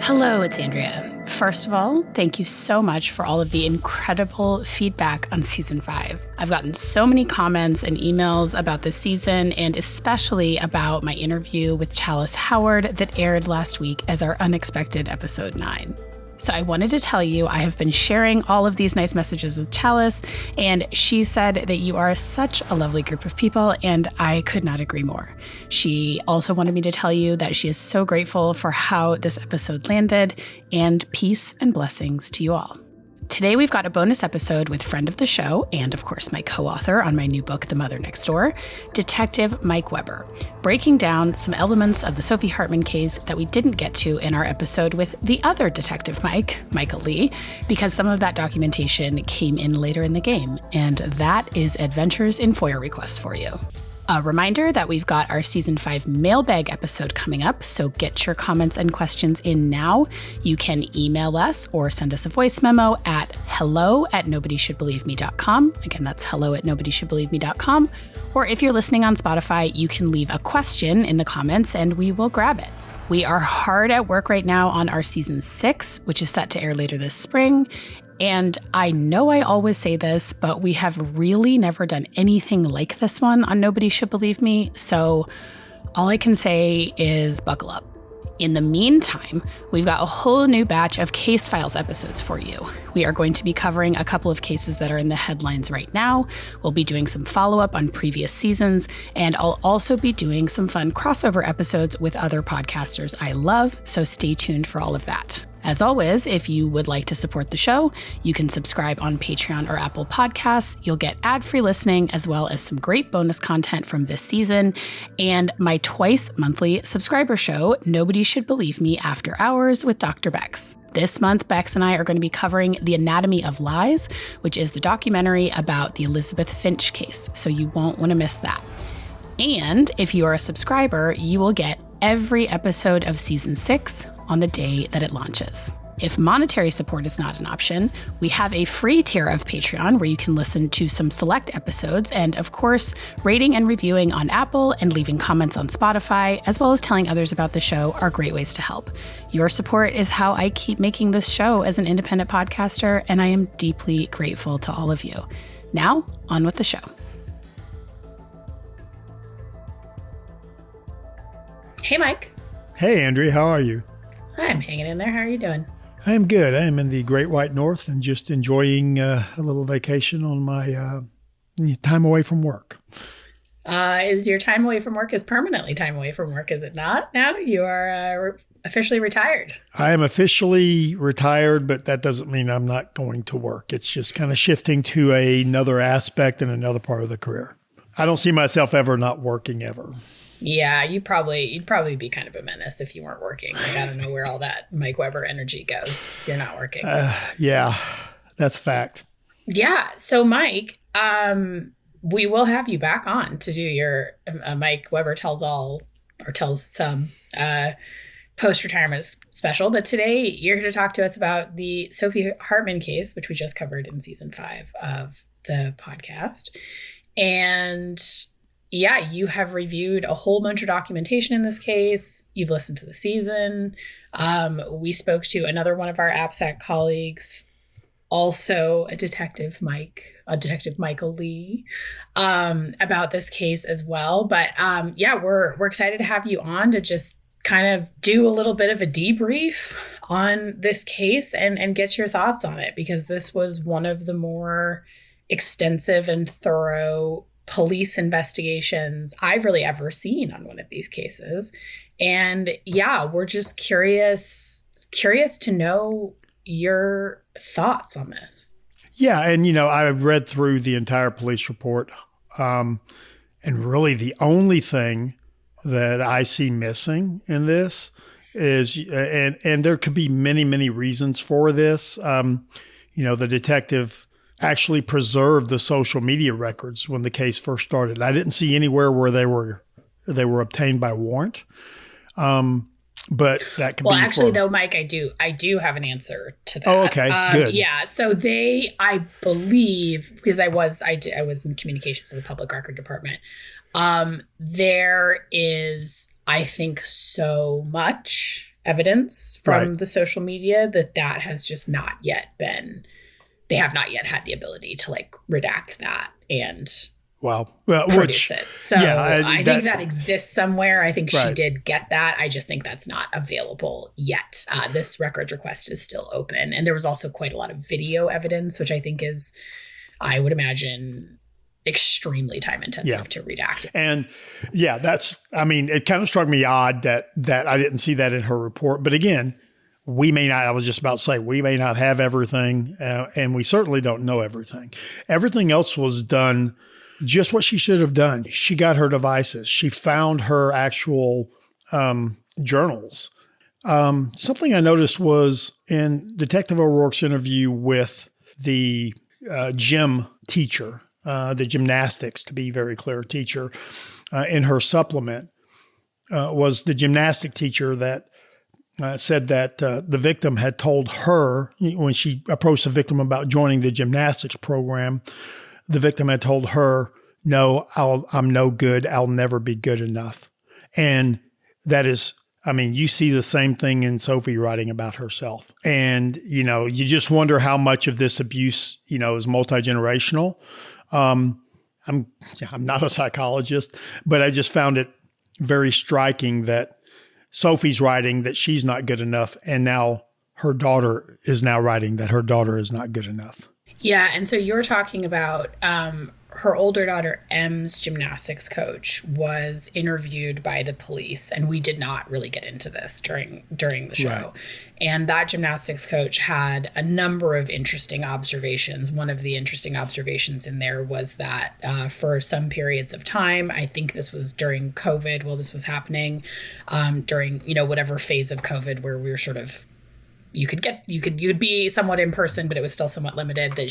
Hello, it's Andrea. First of all, thank you so much for all of the incredible feedback on season 5. I've gotten so many comments and emails about this season, and especially about my interview with Chalice Howard that aired last week as our unexpected episode 9. So I wanted to tell you, I have been sharing all of these nice messages with Chalice, and she said that you are such a lovely group of people, and I could not agree more. She also wanted me to tell you that she is so grateful for how this episode landed, and peace and blessings to you all. Today we've got a bonus episode with friend of the show, and of course my co-author on my new book, The Mother Next Door, Detective Mike Weber, breaking down some elements of the Sophie Hartman case that we didn't get to in our episode with the other Detective Mike, Michael Lee, because some of that documentation came in later in the game, and that is Adventures in FOIA Requests for you. A reminder that we've got our Season 5 mailbag episode coming up, so get your comments and questions in now. You can email us or send us a voice memo at hello@nobodysshouldbelieveme.com. Again, that's hello@nobodysshouldbelieveme.com. Or if you're listening on Spotify, you can leave a question in the comments and we will grab it. We are hard at work right now on our Season 6, which is set to air later this spring. And I know I always say this, but we have really never done anything like this one on Nobody Should Believe Me, so all I can say is buckle up. In the meantime, we've got a whole new batch of Case Files episodes for you. We are going to be covering a couple of cases that are in the headlines right now. We'll be doing some follow-up on previous seasons, and I'll also be doing some fun crossover episodes with other podcasters I love, so stay tuned for all of that. As always, if you would like to support the show, you can subscribe on Patreon or Apple Podcasts. You'll get ad-free listening as well as some great bonus content from this season and my twice-monthly subscriber show, Nobody Should Believe Me After Hours with Dr. Bex. This month, Bex and I are going to be covering The Anatomy of Lies, which is the documentary about the Elizabeth Finch case, so you won't want to miss that. And if you are a subscriber, you will get every episode of Season 6 on the day that it launches. If monetary support is not an option, we have a free tier of Patreon where you can listen to some select episodes, and of course, rating and reviewing on Apple and leaving comments on Spotify, as well as telling others about the show, are great ways to help. Your support is how I keep making this show as an independent podcaster, and I am deeply grateful to all of you. Now, on with the show. Hey, Mike. Hey, Andrea, how are you? I'm hanging in there. How are you doing? I'm good. I am in the Great White North and just enjoying a little vacation on my time away from work. Is your time away from work is permanently time away from work, is it not? Now you are officially retired. I am officially retired, but that doesn't mean I'm not going to work. It's just kind of shifting to another aspect and another part of the career. I don't see myself ever not working ever. Yeah, you'd probably be kind of a menace if you weren't working. Like, I don't know where all that Mike Weber energy goes if you're not working. Yeah, that's a fact. Yeah. So, Mike, we will have you back on to do your Mike Weber tells all or tells some post-retirement special. But today you're here to talk to us about the Sophie Hartman case, which we just covered in season 5 of the podcast. And yeah, you have reviewed a whole bunch of documentation in this case. You've listened to the season. We spoke to another one of our AppSec colleagues, also a Detective Michael Lee, about this case as well. But yeah, we're excited to have you on to just kind of do a little bit of a debrief on this case and get your thoughts on it, because this was one of the more extensive and thorough police investigations I've really ever seen on one of these cases. And yeah, we're just curious to know your thoughts on this. Yeah. And, I read through the entire police report. And really the only thing that I see missing in this is, and there could be many, many reasons for this. The detective actually preserved the social media records when the case first started. I didn't see anywhere where they were obtained by warrant. But that could be. Well, actually, though, Mike, I do have an answer to that. Oh, okay, good. Yeah, so I believe, because I was in communications of the public record department. There is, I think, so much evidence from the social media, that has just not yet been, they have not yet had the ability to like redact that and produce it. So I think that exists somewhere. I think she did get that. I just think that's not available yet. This records request is still open. And there was also quite a lot of video evidence, which I think is, I would imagine, extremely time intensive to redact. And it kind of struck me odd that I didn't see that in her report. But again, we may not, I was just about to say, we may not have everything, and we certainly don't know everything. Everything else was done just what she should have done. She got her devices. She found her actual journals. Something I noticed was in Detective O'Rourke's interview with the gym teacher, the gymnastics, to be very clear, teacher, in her supplement, was the gymnastic teacher that said that the victim had told her, when she approached the victim about joining the gymnastics program, the victim had told her, "No, I'm no good. I'll never be good enough." And that is, you see the same thing in Sophie writing about herself. And, you just wonder how much of this abuse, is multi-generational. I'm not a psychologist, but I just found it very striking that Sophie's writing that she's not good enough. And now her daughter is now writing that her daughter is not good enough. Yeah. And so you're talking about her older daughter, M's gymnastics coach, was interviewed by the police. And we did not really get into this during the show. Right. And that gymnastics coach had a number of interesting observations. One of the interesting observations in there was that for some periods of time, I think this was during COVID while this was happening, during, whatever phase of COVID where we were sort of, you'd be somewhat in person, but it was still somewhat limited, that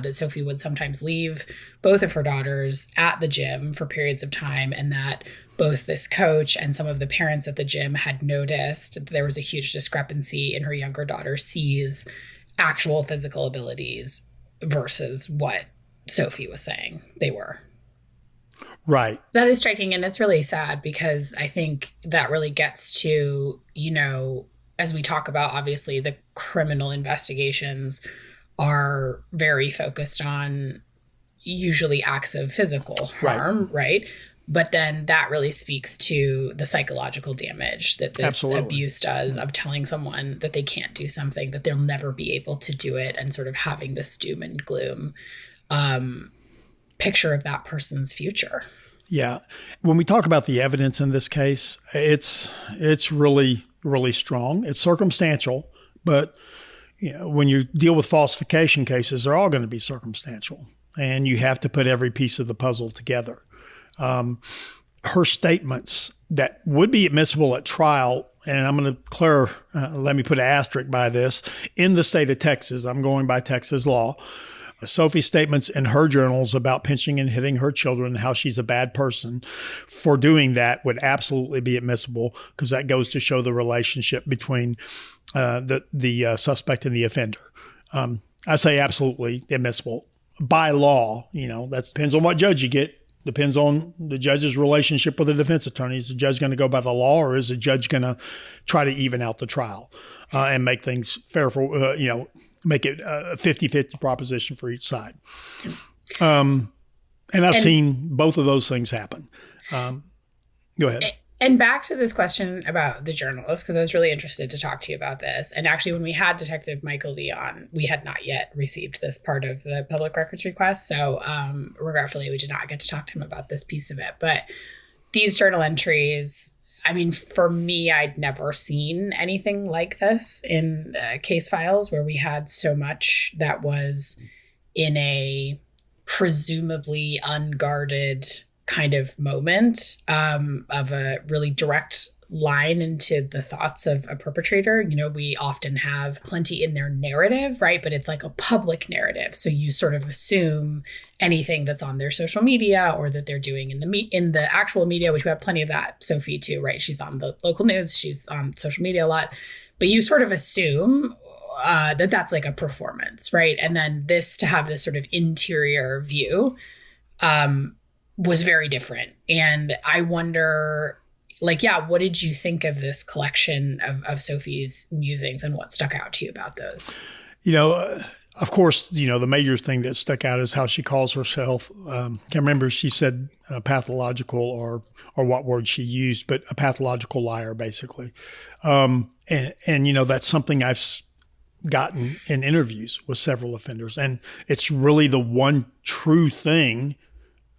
that Sophie would sometimes leave both of her daughters at the gym for periods of time. And that both this coach and some of the parents at the gym had noticed that there was a huge discrepancy in her younger daughter C's actual physical abilities versus what Sophie was saying they were. Right. That is striking. And it's really sad because I think that really gets to, as we talk about, obviously, the criminal investigations are very focused on usually acts of physical harm, right? But then that really speaks to the psychological damage that this abuse does, of telling someone that they can't do something, that they'll never be able to do it, and sort of having this doom and gloom picture of that person's future. Yeah. When we talk about the evidence in this case, it's really, really strong. It's circumstantial, but when you deal with falsification cases, they're all going to be circumstantial, and you have to put every piece of the puzzle together. Her statements that would be admissible at trial, and I'm going to let me put an asterisk by this, in the state of Texas, I'm going by Texas law, Sophie's statements in her journals about pinching and hitting her children, how she's a bad person for doing that, would absolutely be admissible, because that goes to show the relationship between the suspect and the offender. I say absolutely admissible. By law, that depends on what judge you get. Depends on the judge's relationship with the defense attorney. Is the judge going to go by the law, or is the judge going to try to even out the trial and make things fair for, make it a 50-50 proposition for each side? And I've seen both of those things happen. Go ahead. And back to this question about the journalist, because I was really interested to talk to you about this. And actually, when we had Detective Michael Lee on, we had not yet received this part of the public records request. So regretfully, we did not get to talk to him about this piece of it. But these journal entries, for me, I'd never seen anything like this in case files, where we had so much that was in a presumably unguarded kind of moment of a really direct line into the thoughts of a perpetrator. We often have plenty in their narrative, right? But it's like a public narrative. So you sort of assume anything that's on their social media or that they're doing in the actual media, which we have plenty of that. Sophie too, right? She's on the local news. She's on social media a lot. But you sort of assume that that's like a performance, right? And then to have this sort of interior view was very different. And I wonder, what did you think of this collection of Sophie's musings, and what stuck out to you about those? Of course, the major thing that stuck out is how she calls herself. Can't remember if she said pathological or what word she used, but a pathological liar, basically. And that's something I've gotten in interviews with several offenders. And it's really the one true thing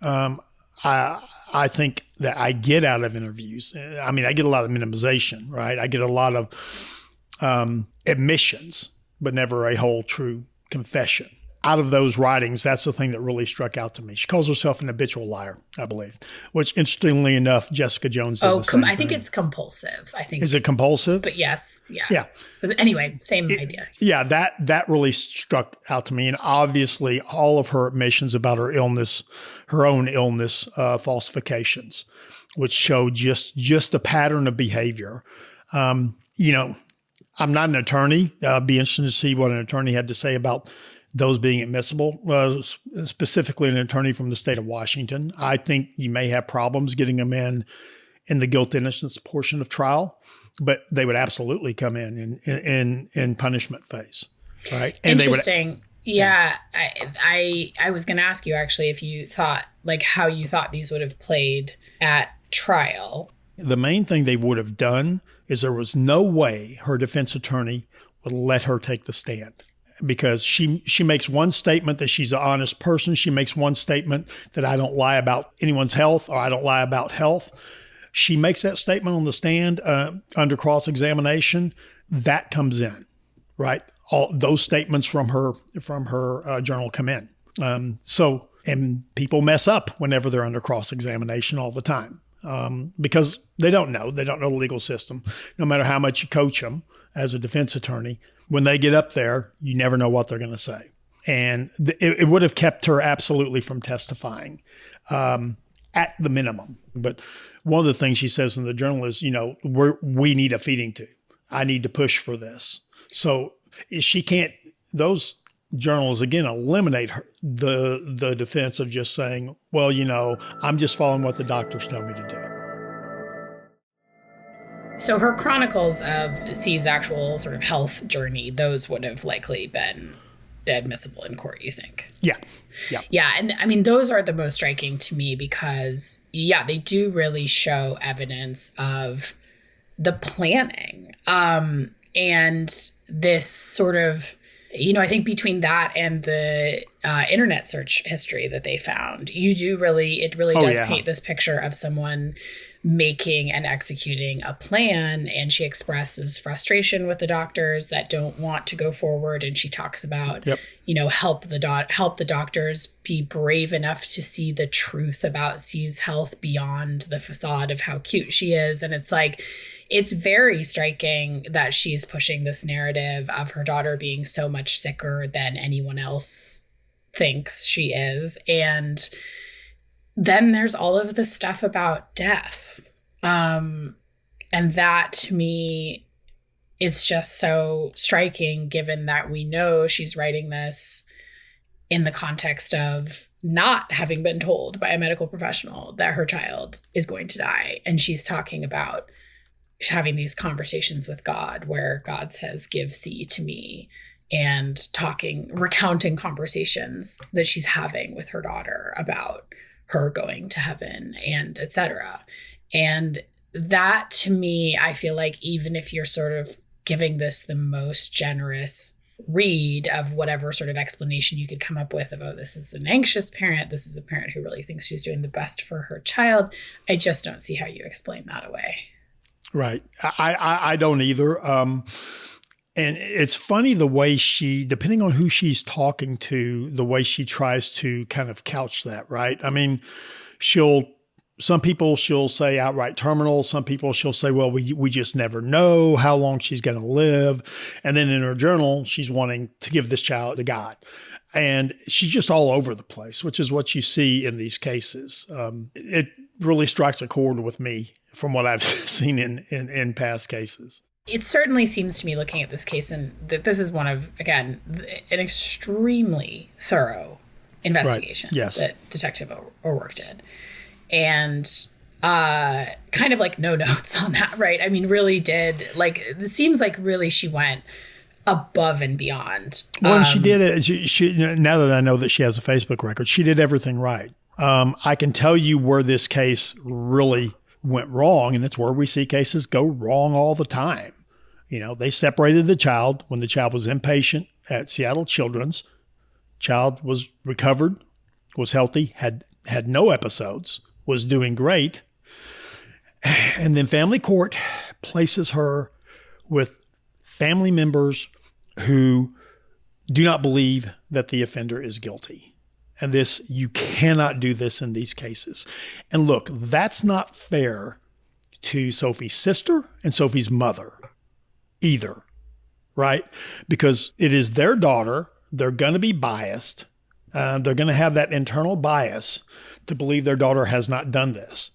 I think that I get out of interviews. I mean, I get a lot of minimization, right? I get a lot of admissions, but never a whole true confession. Out of those writings, that's the thing that really struck out to me. She calls herself an habitual liar, I believe, which interestingly enough, Jessica Jones did the same I think thing. It's compulsive. I think. Is it compulsive? But yes. Yeah. Yeah. So anyway, same idea. Yeah, that really struck out to me. And obviously all of her admissions about her illness, her own illness, falsifications, which show just a pattern of behavior. I'm not an attorney. I'd be interested to see what an attorney had to say about those being admissible, specifically an attorney from the state of Washington. I think you may have problems getting them in the guilt innocence portion of trial, but they would absolutely come in punishment phase, right? And interesting. I was going to ask you actually if you thought how you thought these would have played at trial. The main thing they would have done is there was no way her defense attorney would let her take the stand. Because she makes one statement that she's an honest person. She makes one statement that I don't lie about anyone's health or I don't lie about health. She makes that statement on the stand under cross-examination. That comes in, right? All those statements from her journal come in. And people mess up whenever they're under cross-examination all the time because they don't know. They don't know the legal system. No matter how much you coach them as a defense attorney, when they get up there, you never know what they're going to say. And it would have kept her absolutely from testifying at the minimum. But one of the things she says in the journal is, we need a feeding tube. I need to push for this. So she can't, those journals, again, eliminate the defense of just saying, well, I'm just following what the doctors tell me to do. So her chronicles of C's actual sort of health journey, those would have likely been admissible in court, you think? Yeah. Yeah. And I mean, those are the most striking to me because, they do really show evidence of the planning. And this sort of, I think between that and the internet search history that they found, it really does paint this picture of someone making and executing a plan. And she expresses frustration with the doctors that don't want to go forward. And she talks about, help the doctors be brave enough to see the truth about C's health beyond the facade of how cute she is. And it's very striking that she's pushing this narrative of her daughter being so much sicker than anyone else thinks she is. And then there's all of this stuff about death. And that to me is just so striking, given that we know she's writing this in the context of not having been told by a medical professional that her child is going to die. And she's talking about having these conversations with God where God says, give C to me, and recounting conversations that she's having with her daughter about her going to heaven and etc. And that to me, I feel like even if you're sort of giving this the most generous read of whatever sort of explanation you could come up with of, this is an anxious parent, this is a parent who really thinks she's doing the best for her child, I just don't see how you explain that away. Right. I don't either. And it's funny the way she, depending on who she's talking to, the way she tries to kind of couch that, right? I mean, some people she'll say outright terminal. Some people she'll say, well, we just never know how long she's going to live. And then in her journal, she's wanting to give this child to God. And she's just all over the place, which is what you see in these cases. It really strikes a chord with me from what I've seen in past cases. It certainly seems to me, looking at this case, and that this is one of, again, an extremely thorough investigation Right. Yes. that Detective O'Rourke did. And kind of like no notes on that, right? I mean, really did, like, it seems like really she went above and beyond. Well, and she did it. She, now that I know that she has a Facebook record, she did everything right. I can tell you where this case really went wrong, and it's where we see cases go wrong all the time. They separated the child when the child was inpatient at Seattle Children's. Child was recovered, was healthy, had no episodes, was doing great. And then family court places her with family members who do not believe that the offender is guilty. And you cannot do this in these cases. And look, that's not fair to Sophie's sister and Sophie's mother either, right? Because it is their daughter. They're going to be biased. They're going to have that internal bias to believe their daughter has not done this.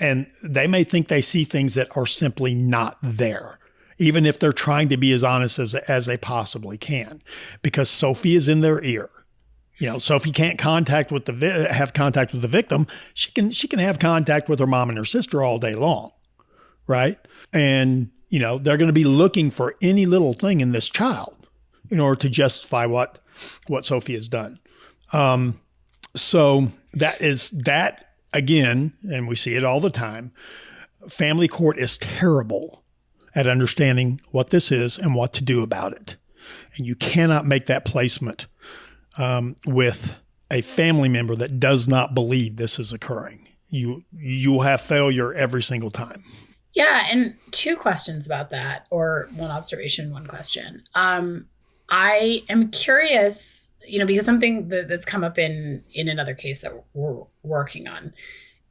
And they may think they see things that are simply not there, even if they're trying to be as honest as they possibly can, because Sophie is in their ear. Sophie can't have contact with the victim. She can have contact with her mom and her sister all day long, right? And they're going to be looking for any little thing in this child in order to justify what Sophie has done. So that again, and we see it all the time. Family court is terrible at understanding what this is and what to do about it. And you cannot make that placement with a family member that does not believe this is occurring. You will have failure every single time. Yeah, and 2 questions about that, or 1 observation, 1 question. I am curious, because something that's come up in another case that we're working on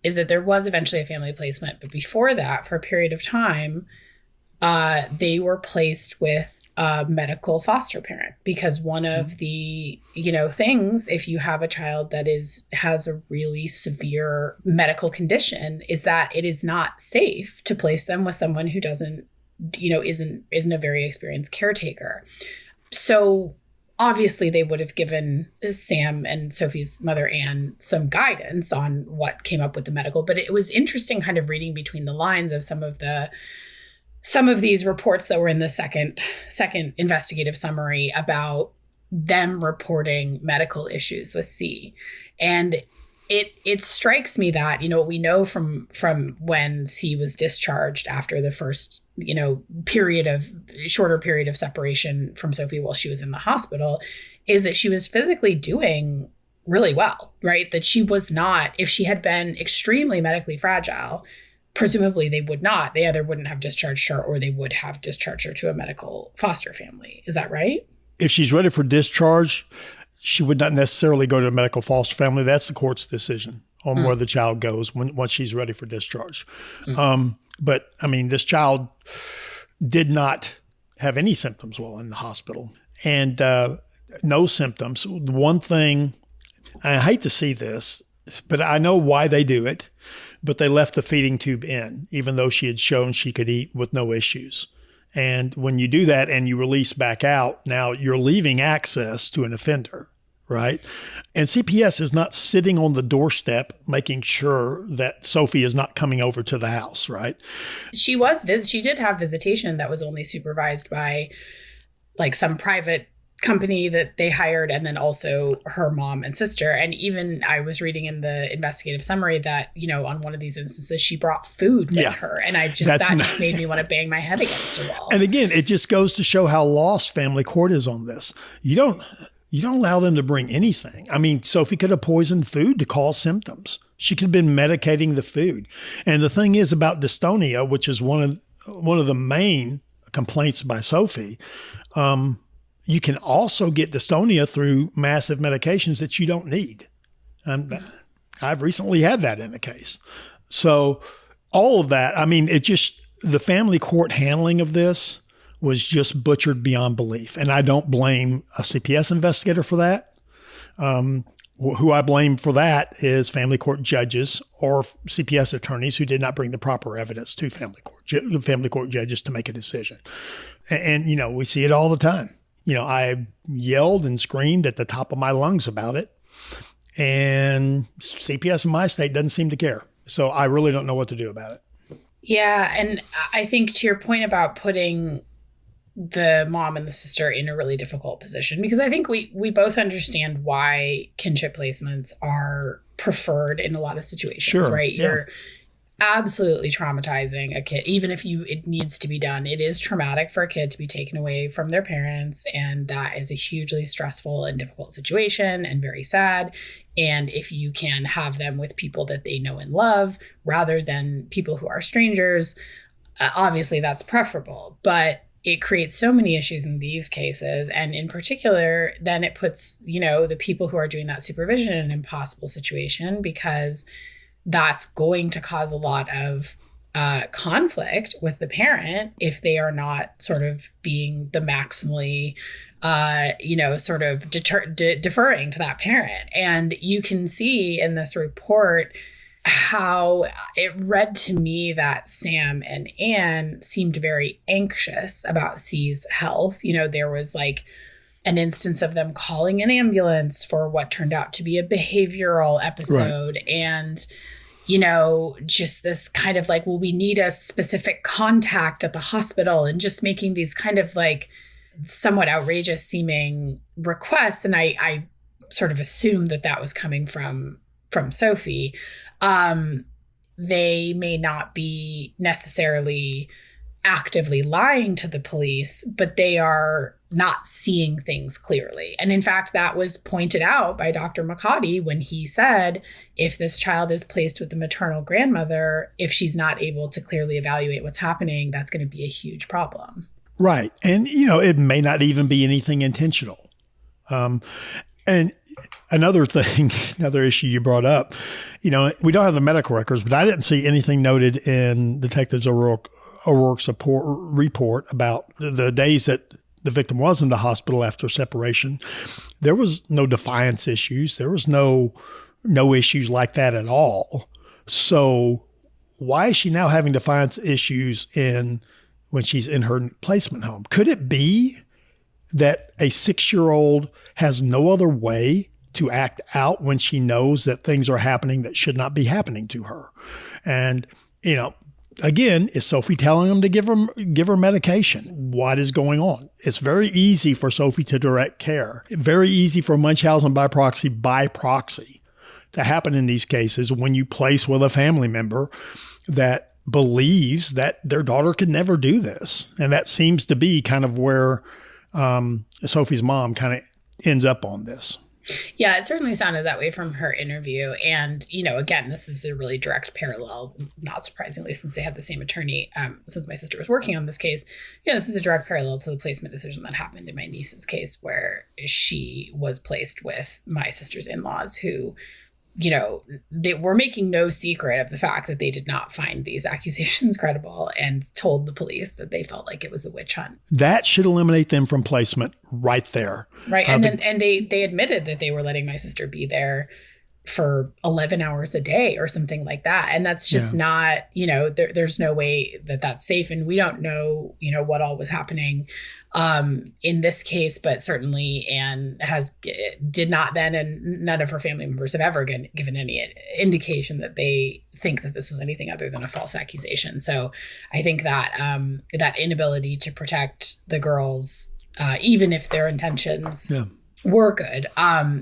is that there was eventually a family placement, but before that, for a period of time, they were placed with a medical foster parent, because one of the, things, if you have a child that has a really severe medical condition, is that it is not safe to place them with someone who isn't a very experienced caretaker. So obviously they would have given Sam and Sophie's mother, Anne, some guidance on what came up with the medical, but it was interesting kind of reading between the lines of some of these reports that were in the second investigative summary about them reporting medical issues with C. And it strikes me that, we know from when C was discharged after the first, shorter period of separation from Sophie while she was in the hospital, is that she was physically doing really well, right? That she was not, if she had been extremely medically fragile, presumably they either wouldn't have discharged her or they would have discharged her to a medical foster family. Is that right? If she's ready for discharge, she would not necessarily go to a medical foster family. That's the court's decision on where the child goes once she's ready for discharge. But I mean, this child did not have any symptoms while in the hospital, and no symptoms. The one thing, I hate to see this, but I know why they do it, but they left the feeding tube in, even though she had shown she could eat with no issues. And when you do that and you release back out, now you're leaving access to an offender, right? And CPS is not sitting on the doorstep making sure that Sophie is not coming over to the house, right? She did have visitation that was only supervised by like some private company that they hired, and then also her mom and sister. And even I was reading in the investigative summary that, on one of these instances, she brought food with her. And that just made me want to bang my head against a wall. And again, it just goes to show how lost family court is on this. You don't allow them to bring anything. I mean, Sophie could have poisoned food to cause symptoms. She could have been medicating the food. And the thing is about dystonia, which is one of the main complaints by Sophie, you can also get dystonia through massive medications that you don't need. I've recently had that in a case. So all of that, I mean, the family court handling of this was just butchered beyond belief. And I don't blame a CPS investigator for that. Who I blame for that is family court judges or CPS attorneys who did not bring the proper evidence to family court judges to make a decision. And we see it all the time. I yelled and screamed at the top of my lungs about it, and CPS in my state doesn't seem to care. So I really don't know what to do about it. Yeah. And I think to your point about putting the mom and the sister in a really difficult position, because I think we both understand why kinship placements are preferred in a lot of situations, Sure. right? Yeah. You're absolutely traumatizing a kid, even if it needs to be done. It is traumatic for a kid to be taken away from their parents, and that is a hugely stressful and difficult situation and very sad. And if you can have them with people that they know and love rather than people who are strangers, obviously that's preferable. But it creates so many issues in these cases. And in particular, then it puts, the people who are doing that supervision in an impossible situation, because that's going to cause a lot of conflict with the parent if they are not sort of being the maximally, sort of deferring to that parent. And you can see in this report how it read to me that Sam and Anne seemed very anxious about C's health. There was like an instance of them calling an ambulance for what turned out to be a behavioral episode. Right. And just this kind of like, well, we need a specific contact at the hospital, and just making these kind of like somewhat outrageous seeming requests. And I sort of assumed that was coming from Sophie. They may not be necessarily actively lying to the police, but they are not seeing things clearly. And in fact, that was pointed out by Dr. McCaughey when he said, if this child is placed with the maternal grandmother, if she's not able to clearly evaluate what's happening, that's going to be a huge problem. Right. And, it may not even be anything intentional. And another thing, another issue you brought up, we don't have the medical records, but I didn't see anything noted in Detective O'Rourke's report about the days that the victim was in the hospital after separation. There was no defiance issues. There was no issues like that at all. So why is she now having defiance issues when she's in her placement home? Could it be that a 6-year-old has no other way to act out when she knows that things are happening that should not be happening to her? And, again, is Sophie telling them to give her medication? What is going on? It's very easy for Sophie to direct care. Very easy for Munchausen by proxy to happen in these cases when you place with a family member that believes that their daughter could never do this. And that seems to be kind of where Sophie's mom kind of ends up on this. Yeah, it certainly sounded that way from her interview. And, again, this is a really direct parallel, not surprisingly, since they had the same attorney, since my sister was working on this case. This is a direct parallel to the placement decision that happened in my niece's case, where she was placed with my sister's in-laws who, they were making no secret of the fact that they did not find these accusations credible and told the police that they felt like it was a witch hunt. That should eliminate them from placement right there. Right. And they admitted that they were letting my sister be there for 11 hours a day or something like that. And that's just not, there's no way that that's safe. And we don't know, what all was happening in this case, but certainly Anne did not then, and none of her family members have ever given any indication that they think that this was anything other than a false accusation. So I think that that inability to protect the girls, even if their intentions were good,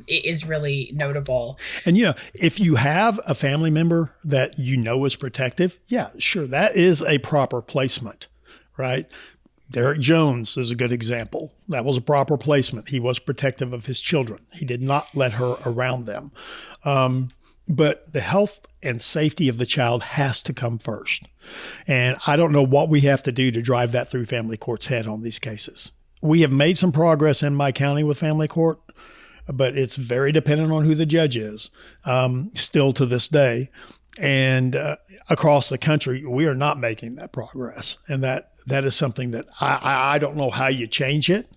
is really notable. And, if you have a family member that is protective, sure, that is a proper placement, right? Derek Jones is a good example. That was a proper placement. He was protective of his children. He did not let her around them. But the health and safety of the child has to come first. And I don't know what we have to do to drive that through family court's head on these cases. We have made some progress in my county with family court, but it's very dependent on who the judge is, still to this day. And across the country, we are not making that progress. And that is something that I don't know how you change it.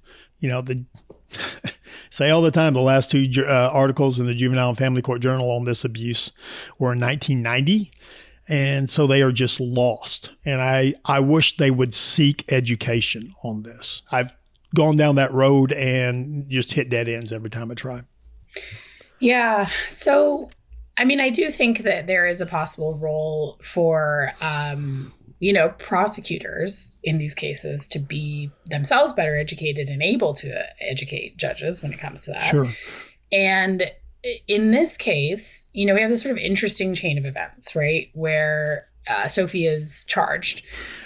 Say all the time, the last two articles in the Juvenile and Family Court Journal on this abuse were in 1990. And so they are just lost. And I wish they would seek education on this. I've gone down that road and just hit dead ends every time I try. Yeah. So I mean, I do think that there is a possible role for, prosecutors in these cases to be themselves better educated and able to educate judges when it comes to that. Sure. And in this case, we have this sort of interesting chain of events, right, where Sophie is charged.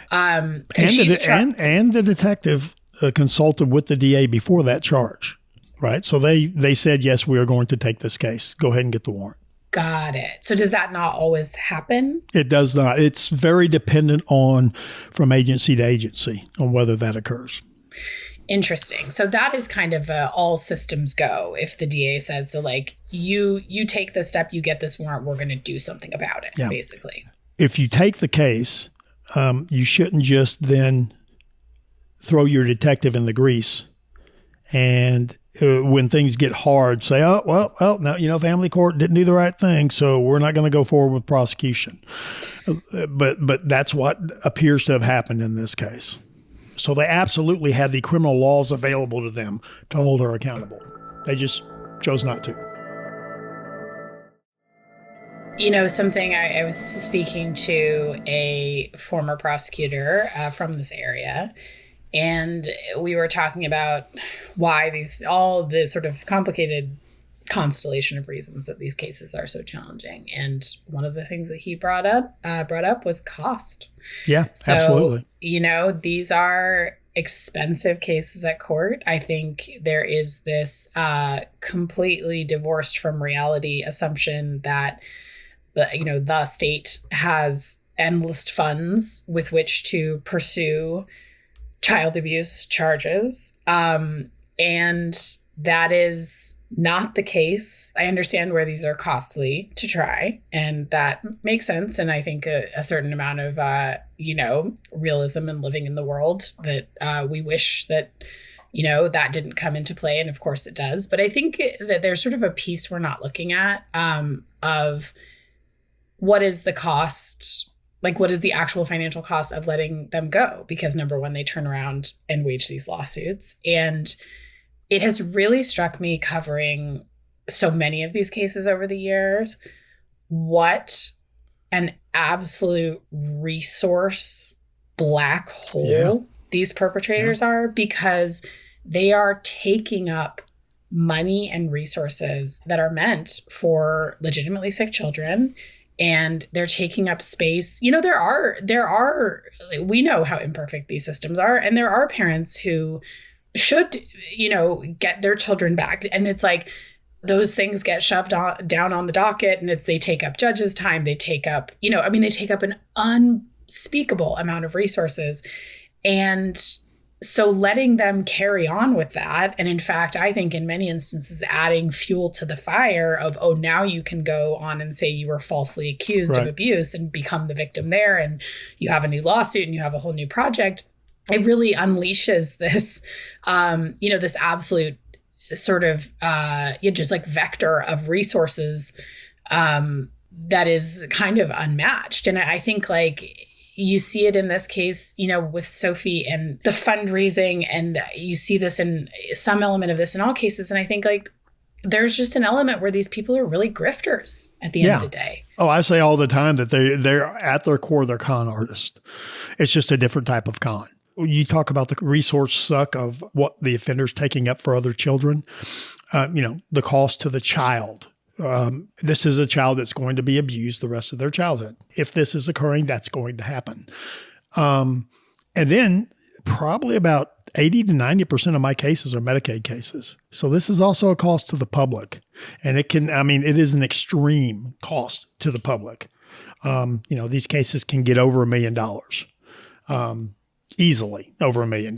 And the detective consulted with the DA before that charge, right? So they said, yes, we are going to take this case. Go ahead and get the warrant. Got it. So does that not always happen? It does not. It's very dependent from agency to agency on whether that occurs. Interesting. So that is kind of all systems go. If the DA says, so like, you take this step, you get this warrant, we're going to do something about it, basically. If you take the case, you shouldn't just then throw your detective in the grease and when things get hard, say, oh, well, no, family court didn't do the right thing, so we're not going to go forward with prosecution. But that's what appears to have happened in this case. So they absolutely had the criminal laws available to them to hold her accountable. They just chose not to. Something I was speaking to a former prosecutor from this area, and we were talking about why all the sort of complicated constellation of reasons that these cases are so challenging. And one of the things that he brought up was cost. Yeah, so, absolutely. These are expensive cases at court. I think there is this completely divorced from reality assumption that the state has endless funds with which to pursue child abuse charges. And that is not the case. I understand where these are costly to try, and that makes sense. And I think a certain amount of, realism and living in the world that we wish that, that didn't come into play. And of course it does. But I think that there's sort of a piece we're not looking at of what is the cost. Like, what is the actual financial cost of letting them go? Because number one, they turn around and wage these lawsuits. And it has really struck me covering so many of these cases over the years, what an absolute resource black hole these perpetrators are, because they are taking up money and resources that are meant for legitimately sick children. And they're taking up space. There are, we know how imperfect these systems are. And there are parents who should, get their children back. And it's like those things get shoved down on the docket, and they take up judges' time. They take up, they take up an unspeakable amount of resources. And so letting them carry on with that, and in fact, I think in many instances, adding fuel to the fire of, oh, now you can go on and say you were falsely accused of abuse and become the victim there, and you have a new lawsuit and you have a whole new project. It really unleashes this, this absolute sort of, just like vector of resources that is kind of unmatched. And I think you see it in this case, with Sophie and the fundraising, and you see this in some element of this in all cases. And I think there's just an element where these people are really grifters at the end of the day. Oh, I say all the time that they're at their core, they're con artists. It's just a different type of con. You talk about the resource suck of what the offender's taking up for other children, the cost to the child. This is a child that's going to be abused the rest of their childhood. If this is occurring, that's going to happen. And then probably about 80 to 90% of my cases are Medicaid cases. So this is also a cost to the public. And it is an extreme cost to the public. These cases can get over $1 million, easily over $1 million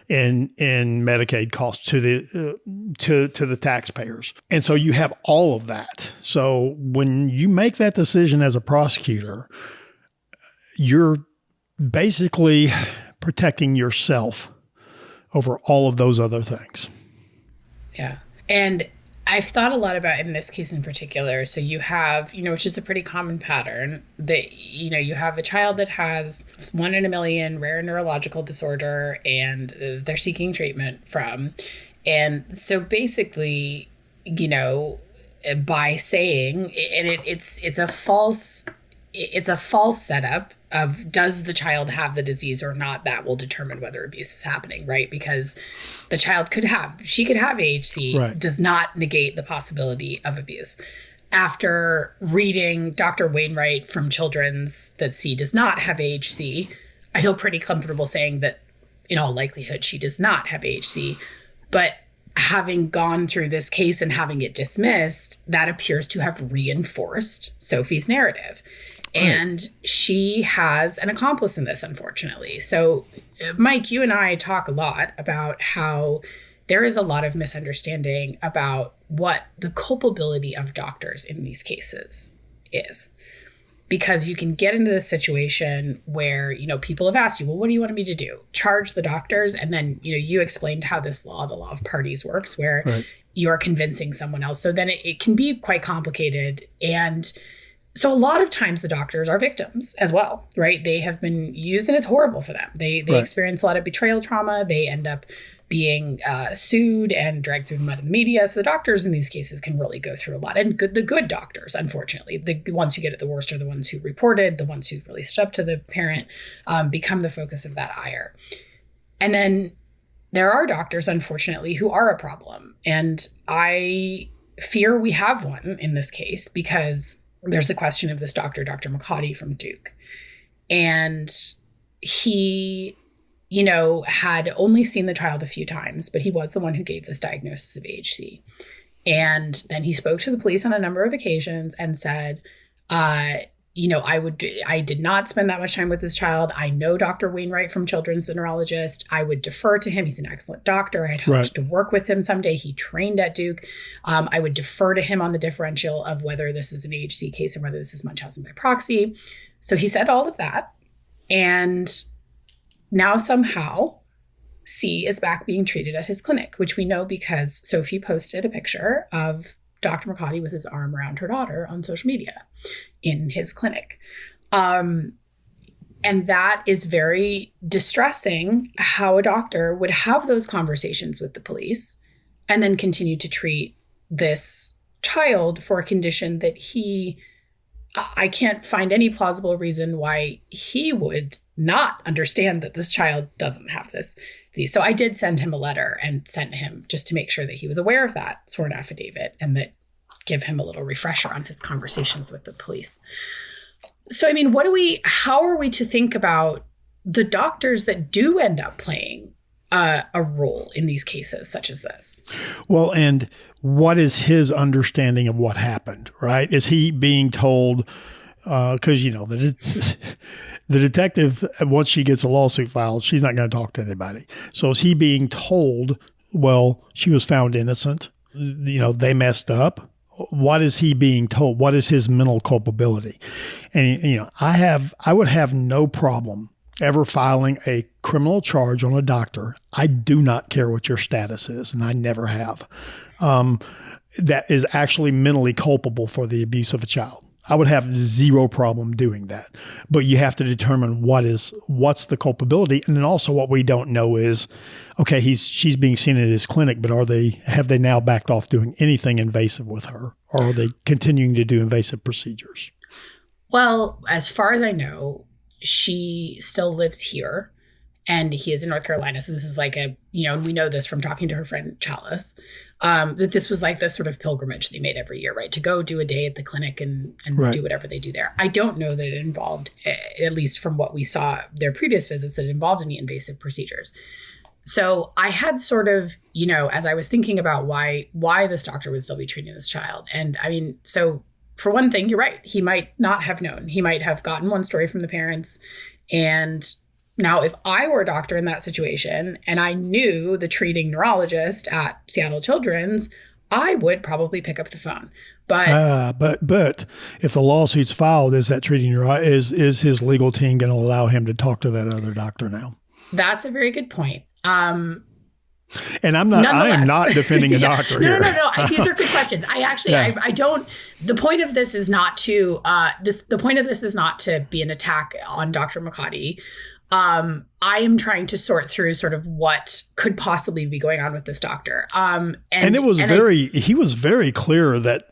in Medicaid costs to the taxpayers. And so you have all of that. So when you make that decision as a prosecutor, you're basically protecting yourself over all of those other things. Yeah. And I've thought a lot about in this case in particular. So you have, which is a pretty common pattern, that, you have a child that has 1 in a million rare neurological disorder, and they're seeking treatment from. And so basically, by saying, and it's a false setup of, does the child have the disease or not? That will determine whether abuse is happening, right? Because the child could have AHC, right, does not negate the possibility of abuse. After reading Dr. Wainwright from Children's that C does not have AHC, I feel pretty comfortable saying that in all likelihood she does not have AHC. But having gone through this case and having it dismissed, that appears to have reinforced Sophie's narrative. And she has an accomplice in this, unfortunately. So, Mike, you and I talk a lot about how there is a lot of misunderstanding about what the culpability of doctors in these cases is. Because you can get into this situation where, people have asked you, well, what do you want me to do? Charge the doctors? And then, you explained how this law, the law of parties, works, where you're convincing someone else. So then it can be quite complicated. And so a lot of times the doctors are victims as well, right? They have been used and it's horrible for them. They experience a lot of betrayal trauma. They end up being sued and dragged through the mud of the media. So the doctors in these cases can really go through a lot. And the good doctors, unfortunately, the ones who get it the worst are the ones who reported, the ones who really stood up to the parent, become the focus of that ire. And then there are doctors, unfortunately, who are a problem. And I fear we have one in this case, because there's the question of this doctor, Dr. McCaughey from Duke. And he, had only seen the child a few times, but he was the one who gave this diagnosis of AHC. And then he spoke to the police on a number of occasions and said, I did not spend that much time with this child. I know Dr. Wainwright from Children's, the neurologist. I would defer to him. He's an excellent doctor. I had hoped to work with him someday. He trained at Duke. I would defer to him on the differential of whether this is an AHC case or whether this is Munchausen by proxy. So he said all of that. And now somehow C is back being treated at his clinic, which we know because Sophie posted a picture of Dr. McCaughey with his arm around her daughter on social media in his clinic. And that is very distressing, how a doctor would have those conversations with the police and then continue to treat this child for a condition that I can't find any plausible reason why he would not understand that this child doesn't have this disease. So I did send him a letter and sent him just to make sure that he was aware of that sworn affidavit and that give him a little refresher on his conversations with the police. So, how are we to think about the doctors that do end up playing a role in these cases such as this? Well, and what is his understanding of what happened, right? Is he being told, because, the detective, once she gets a lawsuit filed, she's not going to talk to anybody. So is he being told, well, she was found innocent, they messed up? What is he being told? What is his mental culpability? And, I would have no problem ever filing a criminal charge on a doctor. I do not care what your status is, and I never have, that is actually mentally culpable for the abuse of a child. I would have zero problem doing that. But you have to determine what's the culpability. And then also what we don't know is, okay, she's being seen at his clinic, but have they now backed off doing anything invasive with her? Or are they continuing to do invasive procedures? Well, as far as I know, she still lives here and he is in North Carolina. So this is like and we know this from talking to her friend Chalice, that this was like this sort of pilgrimage they made every year, right? To go do a day at the clinic and do whatever they do there. I don't know that it involved, at least from what we saw their previous visits, that it involved any invasive procedures. So I had sort of, as I was thinking about why this doctor would still be treating this child. And so for one thing, you're right. He might not have known. He might have gotten one story from the parents. And now, if I were a doctor in that situation and I knew the treating neurologist at Seattle Children's, I would probably pick up the phone. But if the lawsuit's filed, is that treating is his legal team going to allow him to talk to that other doctor now? That's a very good point. And I am not defending a doctor here. No. These are good questions. I don't, the point of this is not to, be an attack on Dr. McCaughey. I am trying to sort through sort of what could possibly be going on with this doctor. He was very clear that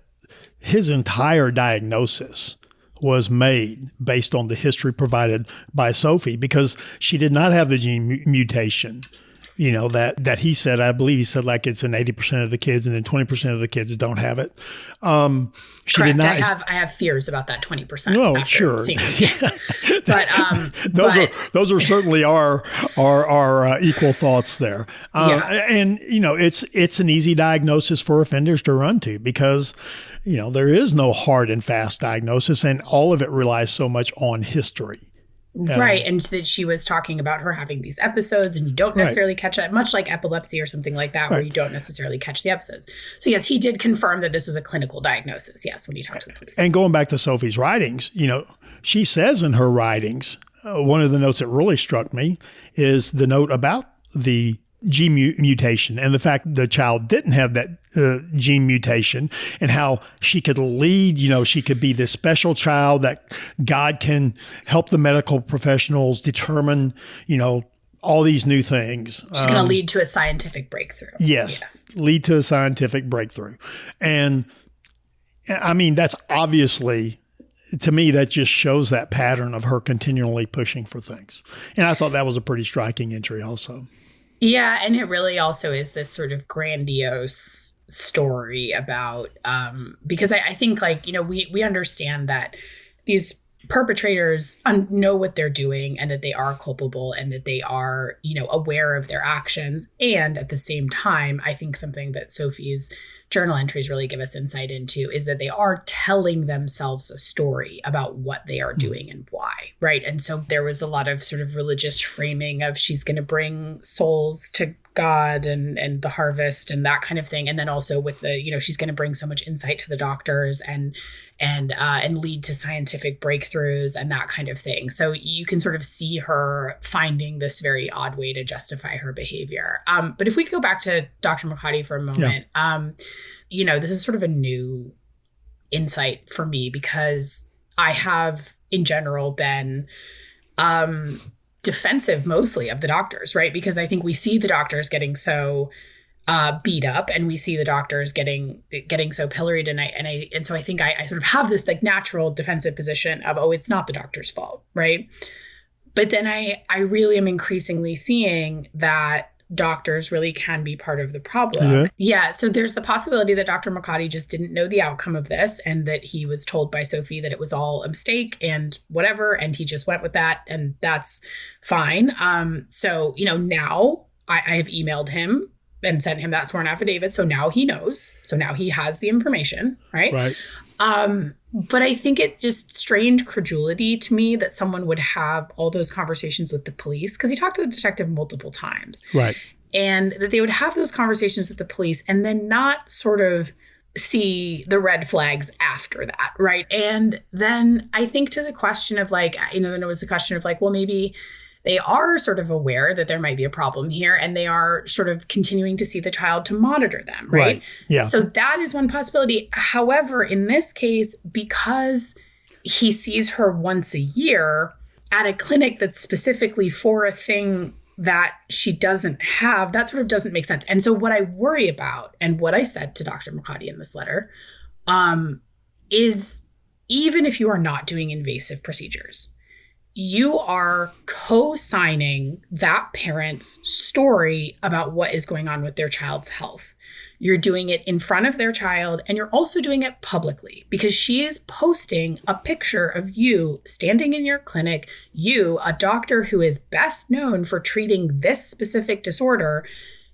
his entire diagnosis was made based on the history provided by Sophie, because she did not have the gene mutation, that he said. I believe he said like it's in 80% of the kids, and then 20% of the kids don't have it. She Correct. did not. I have fears about that 20%. No, sure. But those are certainly our equal thoughts there. And it's an easy diagnosis for offenders to run to, because there is no hard and fast diagnosis, and all of it relies so much on history. Right. And that she was talking about her having these episodes, and you don't necessarily catch it, much like epilepsy or something like that, where you don't necessarily catch the episodes. So yes, he did confirm that this was a clinical diagnosis. Yes, when he talked to the police. And going back to Sophie's writings, she says in her writings, one of the notes that really struck me is the note about the gene mutation and the fact the child didn't have that gene mutation, and how she could lead, she could be this special child that God can help the medical professionals determine, all these new things. She's going to lead to a scientific breakthrough. Yes, lead to a scientific breakthrough. And I mean, that's obviously, to me, that just shows that pattern of her continually pushing for things. And I thought that was a pretty striking entry also. Yeah, and it really also is this sort of grandiose story about, because I think we understand that these perpetrators know what they're doing, and that they are culpable, and that they are, aware of their actions. And at the same time, I think something that Sophie's journal entries really give us insight into is that they are telling themselves a story about what they are doing and why, right? And so there was a lot of sort of religious framing of she's going to bring souls to God and the harvest and that kind of thing. And then also with the, she's going to bring so much insight to the doctors and lead to scientific breakthroughs and that kind of thing. So you can sort of see her finding this very odd way to justify her behavior. But if we go back to Dr. McCarty for a moment, this is sort of a new insight for me, because I have in general been defensive mostly of the doctors, right? Because I think we see the doctors getting so beat up, and we see the doctors getting so pilloried, and so I think I sort of have this like natural defensive position of, oh, it's not the doctor's fault, right? But then I really am increasingly seeing that doctors really can be part of the problem. Yeah. So there's the possibility that Dr. McCarty just didn't know the outcome of this, and that he was told by Sophie that it was all a mistake and whatever, and he just went with that, and that's fine. So, now I have emailed him and sent him that sworn affidavit. So now he knows. So now he has the information, right? Right. But I think it just strained credulity to me that someone would have all those conversations with the police, because he talked to the detective multiple times. Right. And that they would have those conversations with the police and then not sort of see the red flags after that, right? And then I think to the question of then it was a question of well, maybe they are sort of aware that there might be a problem here, and they are sort of continuing to see the child to monitor them, right? Yeah. So that is one possibility. However, in this case, because he sees her once a year at a clinic that's specifically for a thing that she doesn't have, that sort of doesn't make sense. And so what I worry about, and what I said to Dr. McCarty in this letter, is even if you are not doing invasive procedures, you are co-signing that parent's story about what is going on with their child's health. You're doing it in front of their child, and you're also doing it publicly, because she is posting a picture of you standing in your clinic, you, a doctor who is best known for treating this specific disorder.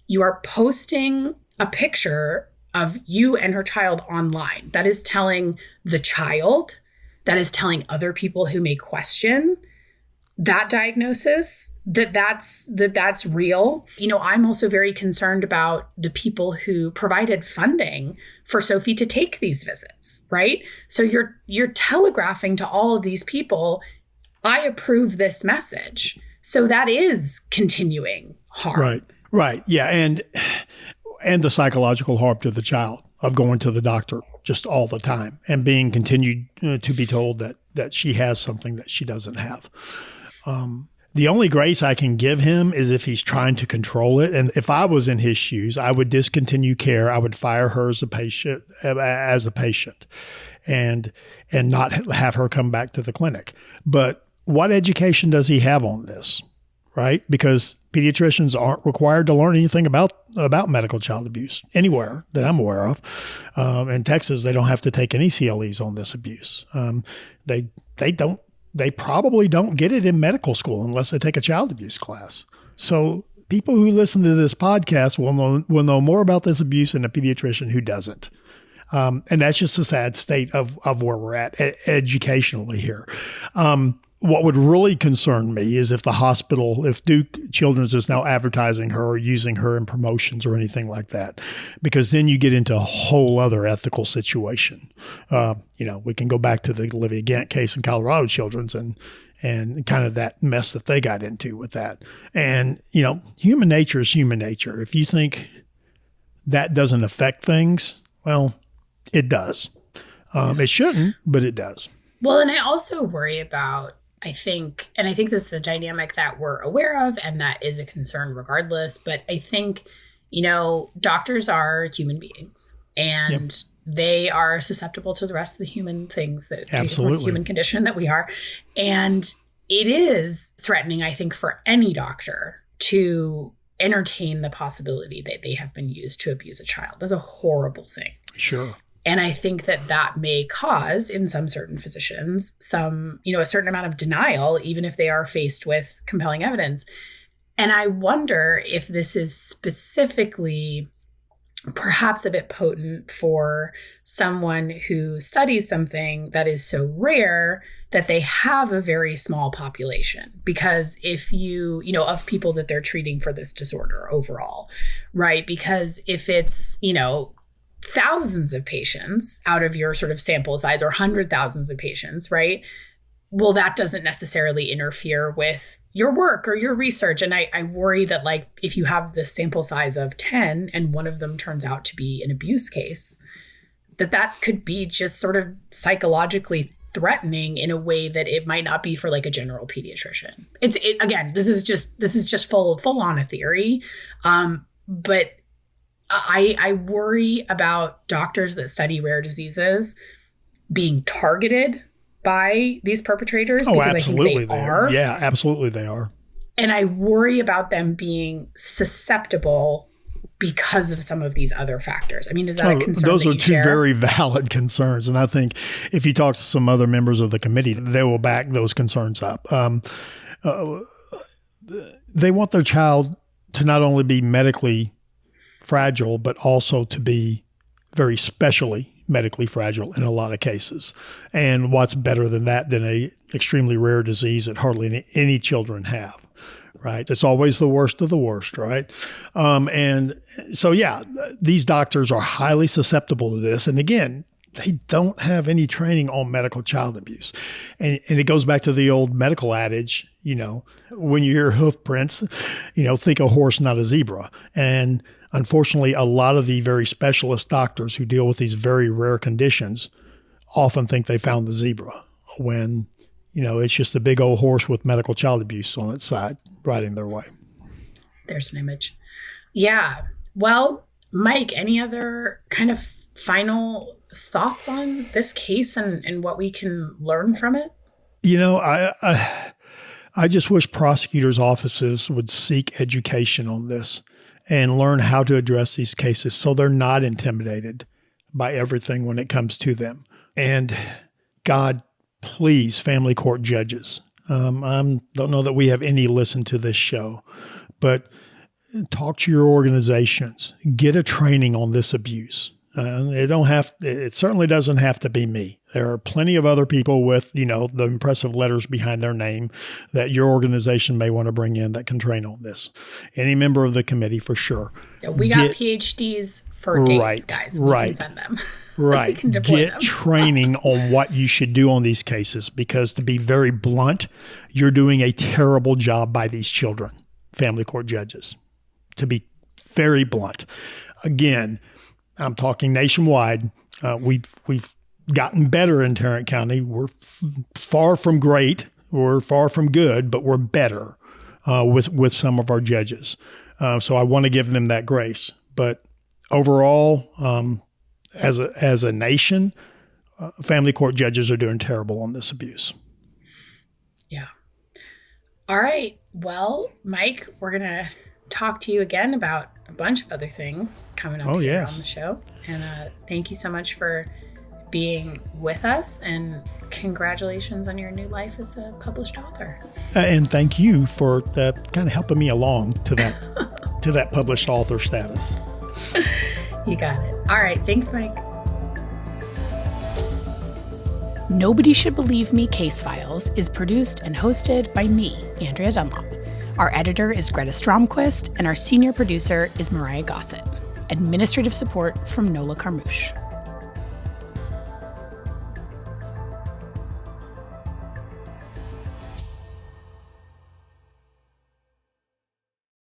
You are posting a picture of you and her child online. That is telling the child, that is telling other people who may question that diagnosis, that's real. I'm also very concerned about the people who provided funding for Sophie to take these visits, right? So you're telegraphing to all of these people, I approve this message. So that is continuing harm. Right. Yeah. And the psychological harm to the child of going to the doctor just all the time and being continued to be told that she has something that she doesn't have. The only grace I can give him is if he's trying to control it. And if I was in his shoes, I would discontinue care. I would fire her as a patient, and not have her come back to the clinic. But what education does he have on this, right? Because pediatricians aren't required to learn anything about medical child abuse anywhere that I'm aware of. In Texas, they don't have to take any CLEs on this abuse. They probably don't get it in medical school unless they take a child abuse class. So people who listen to this podcast will know more about this abuse than a pediatrician who doesn't. And that's just a sad state of where we're at educationally here. What would really concern me is if the hospital, if Duke Children's is now advertising her or using her in promotions or anything like that, because then you get into a whole other ethical situation. We can go back to the Olivia Gant case in Colorado Children's and kind of that mess that they got into with that. And, human nature is human nature. If you think that doesn't affect things, well, it does. It shouldn't, but it does. Well, and I also worry about, I think this is a dynamic that we're aware of and that is a concern regardless. But I think, doctors are human beings and they are susceptible to the rest of the human things that human condition that we are. And it is threatening, I think, for any doctor to entertain the possibility that they have been used to abuse a child. That's a horrible thing. Sure. And I think that may cause, in some certain physicians, a certain amount of denial, even if they are faced with compelling evidence. And I wonder if this is specifically perhaps a bit potent for someone who studies something that is so rare that they have a very small population. Because if of people that they're treating for this disorder overall, right? Because if it's, thousands of patients out of your sort of sample size or hundred thousands of patients, right? Well, that doesn't necessarily interfere with your work or your research. And I worry that if you have this sample size of 10 and one of them turns out to be an abuse case, that could be just sort of psychologically threatening in a way that it might not be for a general pediatrician. Again, this is just full on a theory. But I worry about doctors that study rare diseases being targeted by these perpetrators because absolutely I think they are. Yeah, absolutely they are. And I worry about them being susceptible because of some of these other factors. I mean, is that a concern? Those are two share? very valid concerns. And I think if you talk to some other members of the committee, they will back those concerns up. They want their child to not only be medically fragile, but also to be very specially medically fragile in a lot of cases. And what's better than that than a extremely rare disease that hardly any children have, right? It's always the worst of the worst, right? And so, these doctors are highly susceptible to this. And again, they don't have any training on medical child abuse. And it goes back to the old medical adage, when you hear hoof prints, think a horse, not a zebra. And unfortunately, a lot of the very specialist doctors who deal with these very rare conditions often think they found the zebra when, it's just a big old horse with medical child abuse on its side riding their way. There's an image. Yeah. Well, Mike, any other kind of final thoughts on this case and what we can learn from it? I just wish prosecutors' offices would seek education on this and learn how to address these cases so they're not intimidated by everything when it comes to them. And God, please, family court judges. I don't know that we have any listen to this show, but talk to your organizations. Get a training on this abuse. It certainly doesn't have to be me. There are plenty of other people with, the impressive letters behind their name that your organization may want to bring in that can train on this. Any member of the committee for sure. Yeah, we got PhDs for days, guys. We can send them. Right. Get training on what you should do on these cases, because to be very blunt, you're doing a terrible job by these children, family court judges, to be very blunt. Again, I'm talking nationwide. We've gotten better in Tarrant County. We're far from great We're far from good, but we're better with some of our judges. So I want to give them that grace. But overall, as a nation, family court judges are doing terrible on this abuse. Yeah. All right. Well, Mike, we're going to talk to you again about a bunch of other things coming up on the show. And thank you so much for being with us, and congratulations on your new life as a published author. And thank you for kind of helping me along to that published author status. You got it. All right. Thanks, Mike. Nobody Should Believe Me Case Files is produced and hosted by me, Andrea Dunlop. Our editor is Greta Stromquist, and our senior producer is Mariah Gossett. Administrative support from Nola Carmouche.